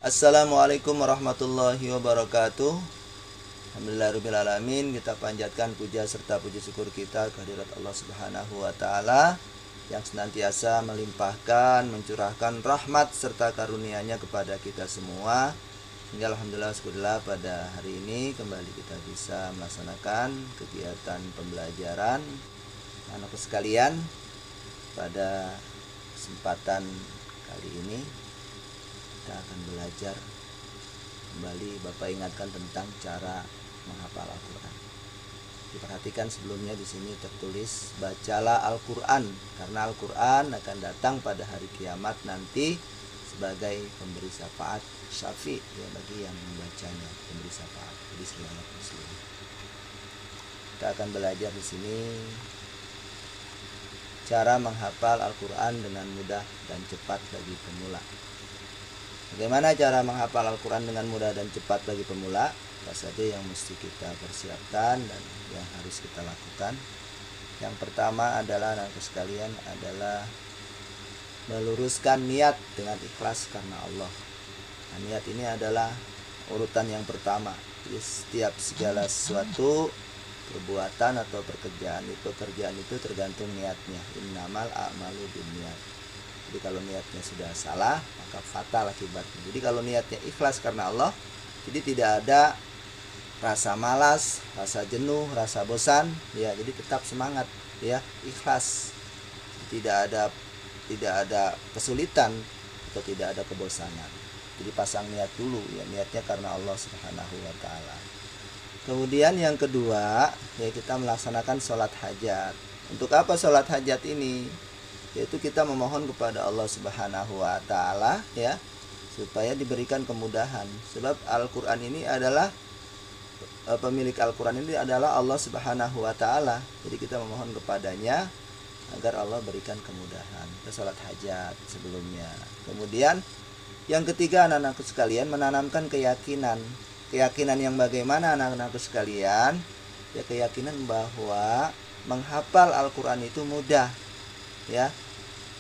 Assalamualaikum warahmatullahi wabarakatuh. Alhamdulillahirrahmanirrahim. Kita panjatkan puja serta puji syukur kita kehadirat Allah Subhanahu wa Ta'ala yang senantiasa melimpahkan, mencurahkan rahmat serta karunia-Nya kepada kita semua. Hingga alhamdulillah pada hari ini kembali kita bisa melaksanakan kegiatan pembelajaran anak-anak sekalian. Pada kesempatan kali ini kita akan belajar kembali. Bapak ingatkan tentang cara menghafal Al-Quran. Diperhatikan sebelumnya di sini tertulis bacalah Al-Quran, karena Al-Quran akan datang pada hari kiamat nanti sebagai pemberi syafaat, syafi ya bagi yang membacanya, pemberi syafaat bagi selamat muslim. Kita akan belajar di sini cara menghafal Al-Quran dengan mudah dan cepat bagi pemula. Bagaimana cara menghafal Al-Quran dengan mudah dan cepat bagi pemula? Apa saja yang mesti kita persiapkan dan yang harus kita lakukan? Yang pertama adalah anak sekalian adalah meluruskan niat dengan ikhlas karena Allah. Nah, niat ini adalah urutan yang pertama. Jadi setiap segala sesuatu perbuatan atau pekerjaan itu tergantung niatnya. Innamal a'malu binniyat. Jadi kalau niatnya sudah salah maka fatal akibatnya. Jadi kalau niatnya ikhlas karena Allah, jadi tidak ada rasa malas, rasa jenuh, rasa bosan ya, jadi tetap semangat ya, ikhlas. Tidak ada kesulitan atau tidak ada kebosanan. Jadi pasang niat dulu ya, niatnya karena Allah Subhanahu wa Ta'ala. Kemudian yang kedua ya, kita melaksanakan sholat hajat. Untuk apa sholat hajat ini? Yaitu kita memohon kepada Allah Subhanahu wa Ta'ala ya, supaya diberikan kemudahan. Sebab Al-Quran ini adalah pemilik Al-Quran ini adalah Allah Subhanahu wa Ta'ala. Jadi kita memohon kepadanya agar Allah berikan kemudahan. Kita sholat hajat sebelumnya. Kemudian yang ketiga, anak-anakku sekalian, menanamkan keyakinan. Keyakinan yang bagaimana anak-anakku sekalian? Ya, keyakinan bahwa menghafal Al-Quran itu mudah ya.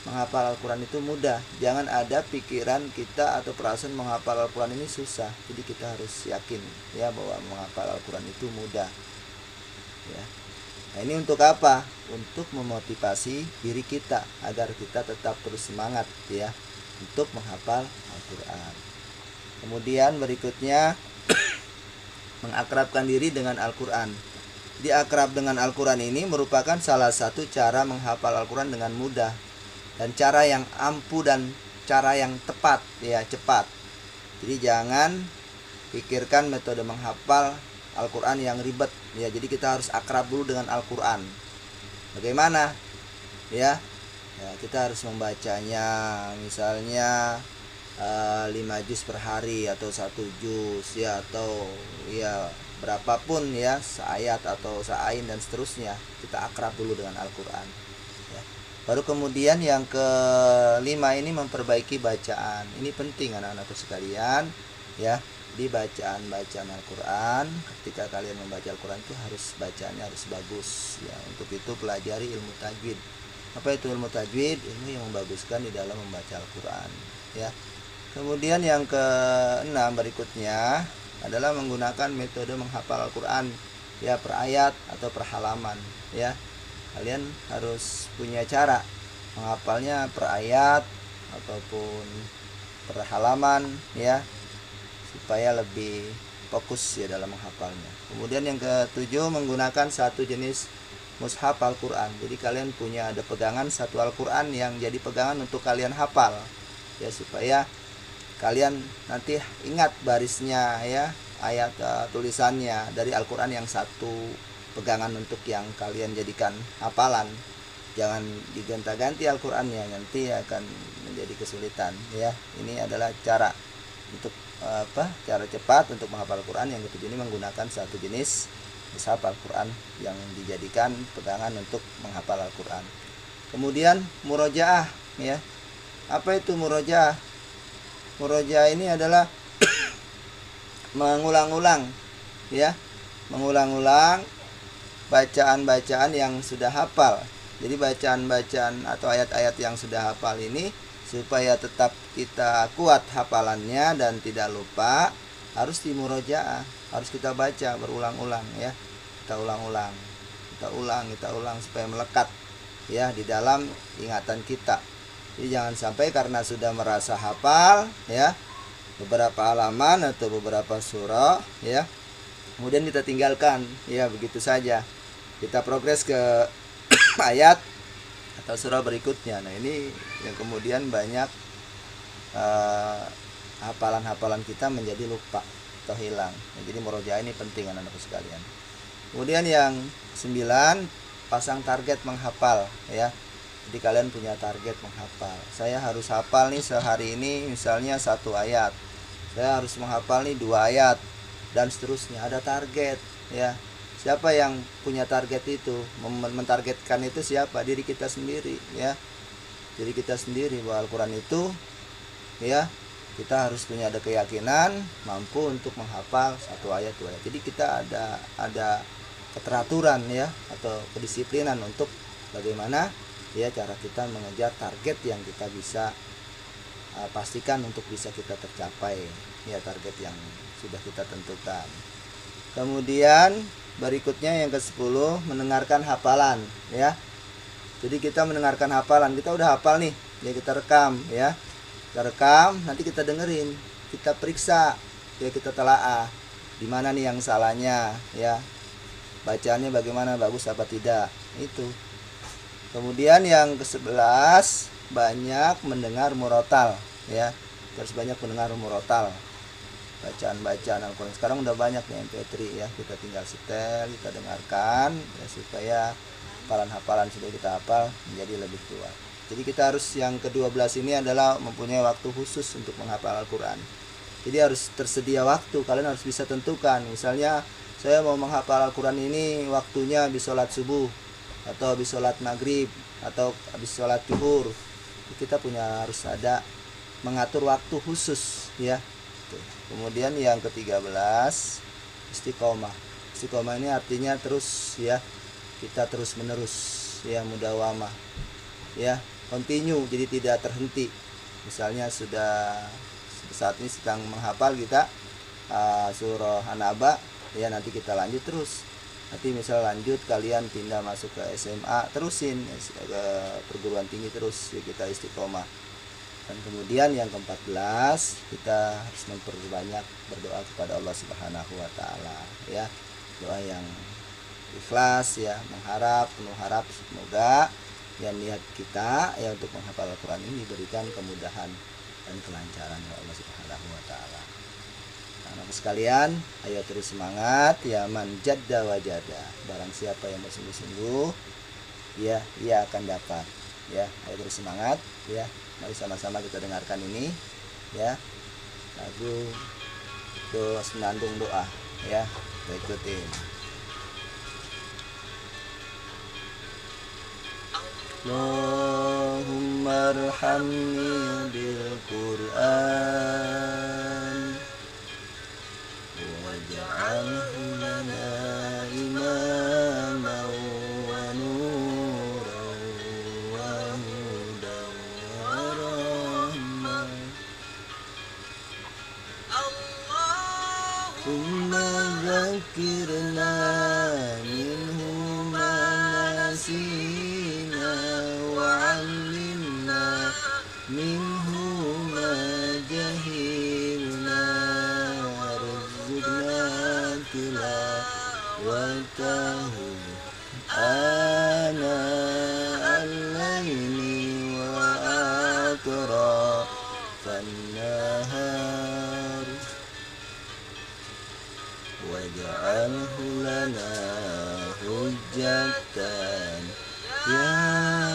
Menghafal Al-Quran itu mudah. Jangan ada pikiran kita atau perasaan menghafal Al-Quran ini susah. Jadi kita harus yakin ya bahwa menghafal Al-Quran itu mudah ya. Nah, ini untuk apa? Untuk memotivasi diri kita agar kita tetap terus semangat ya untuk menghafal Al-Quran. Kemudian berikutnya mengakrabkan diri dengan Al-Quran. Jadi akrab dengan Al-Quran ini merupakan salah satu cara menghafal Al-Quran dengan mudah, dan cara yang ampuh dan cara yang tepat ya, cepat. Jadi jangan pikirkan metode menghafal Al-Quran yang ribet ya. Jadi kita harus akrab dulu dengan Al-Quran. Bagaimana ya? Ya, kita harus membacanya misalnya 5 juz per hari atau 1 juz ya, atau ya berapapun ya, seayat atau seain dan seterusnya. Kita akrab dulu dengan Al-Quran ya. Baru kemudian yang kelima ini memperbaiki bacaan. Ini penting anak-anakku sekalian ya. Di bacaan Al-Quran, ketika kalian membaca Al-Quran itu harus bacaannya harus bagus ya. Untuk itu pelajari ilmu tajwid. Apa itu ilmu tajwid? Ilmu yang membaguskan di dalam membaca Al-Quran ya. Kemudian yang keenam berikutnya adalah menggunakan metode menghafal Al-Quran ya, per ayat atau per halaman ya. Kalian harus punya cara menghafalnya per ayat ataupun per halaman ya, supaya lebih fokus ya dalam menghafalnya. Kemudian yang ketujuh, menggunakan satu jenis mushaf Al-Quran. Jadi kalian punya ada pegangan satu Al-Quran yang jadi pegangan untuk kalian hafal ya, supaya kalian nanti ingat barisnya ya, ayat tulisannya dari Al-Quran yang satu pegangan untuk yang kalian jadikan hafalan. Jangan digonta-ganti Al-Qurannya, nanti akan menjadi kesulitan ya. Ini adalah cara untuk cara cepat untuk menghafal Al-Quran. Yang ketujuh ini menggunakan satu jenis mushaf Al-Quran yang dijadikan pegangan untuk menghafal Al-Quran. Kemudian murojaah ya. Apa itu murojaah? Murojaah ini adalah mengulang-ulang ya, mengulang-ulang bacaan-bacaan yang sudah hafal. Jadi bacaan-bacaan atau ayat-ayat yang sudah hafal ini supaya tetap kita kuat hafalannya dan tidak lupa, harus dimurojaah, harus kita baca berulang-ulang ya. Kita ulang-ulang, kita ulang supaya melekat ya di dalam ingatan kita. Jadi jangan sampai karena sudah merasa hafal ya beberapa halaman atau beberapa surah ya, kemudian kita tinggalkan ya begitu saja. Kita progres ke ayat atau surah berikutnya. Nah, ini yang kemudian banyak hafalan-hafalan kita menjadi lupa atau hilang. Nah, jadi murojaah ini penting anak-anakku sekalian. Kemudian yang 9, pasang target menghafal ya. Jadi kalian punya target menghafal. Saya harus hafal nih sehari ini misalnya 1 ayat. Saya harus menghafal nih 2 ayat dan seterusnya. Ada target ya. Siapa yang punya target itu? Mentargetkan itu siapa? Diri kita sendiri ya. Diri kita sendiri bahwa Al-Quran itu ya, kita harus punya ada keyakinan mampu untuk menghafal 1 ayat 2 ayat. Jadi kita ada keteraturan ya atau kedisiplinan untuk bagaimana ya cara kita mengejar target yang kita bisa pastikan untuk bisa kita tercapai ya, target yang sudah kita tentukan. Kemudian berikutnya yang ke-10, mendengarkan hafalan ya. Jadi kita mendengarkan hafalan, kita udah hafal nih ya, kita rekam ya. Kita rekam, nanti kita dengerin, kita periksa ya, kita telaah di mana nih yang salahnya ya, bacaannya bagaimana, bagus apa tidak, itu. Kemudian yang ke-11, banyak mendengar murotal ya. Terus banyak mendengar murotal, bacaan-bacaan Al-Quran. Sekarang udah banyak nih MP3 ya, kita tinggal setel, kita dengarkan ya, supaya hafalan-hafalan sudah kita hafal menjadi lebih kuat. Jadi kita harus, yang ke-12 ini adalah mempunyai waktu khusus untuk menghafal Al-Quran. Jadi harus tersedia waktu, kalian harus bisa tentukan. Misalnya saya mau menghafal Al-Quran ini waktunya habis sholat subuh, atau habis sholat maghrib, atau habis sholat zuhur. Kita harus ada mengatur waktu khusus ya. Kemudian yang ke-13, istiqomah. Istiqomah ini artinya terus ya, kita terus menerus ya, mudawamah ya, continue, jadi tidak terhenti. Misalnya sudah saat ini sedang menghafal kita surah An-Naba ya, nanti kita lanjut terus. Nanti misal lanjut kalian pindah masuk ke SMA, terusin ke perguruan tinggi terus ya, kita istiqomah. Dan kemudian yang ke-14, kita harus memperbanyak berdoa kepada Allah Subhanahu wa taala ya. Doa yang ikhlas ya, mengharap, penuh harap semoga yang niat kita ya untuk menghafal Al-Quran ini diberikan kemudahan dan kelancaran oleh Allah Subhanahu wa taala. Anak sekalian, ayo terus semangat ya, man jadda wajada. Barang siapa yang bersungguh-sungguh ya, ia akan dapat ya. Ayo terus semangat ya. Mari sama-sama kita dengarkan ini ya, lagu doa senandung doa ya, kita ikutin. Allahumma arhamni bil Qur'an waj'alhu lana imaman wa nuran wa hudan wa rahmah. Allahumma dzakirna minhu ma nasina wa 'allimna minhu ma jahilna warzuqna tilawatahu ana al-laili wa atrafan nahar waj'alhu lana hujjatan ya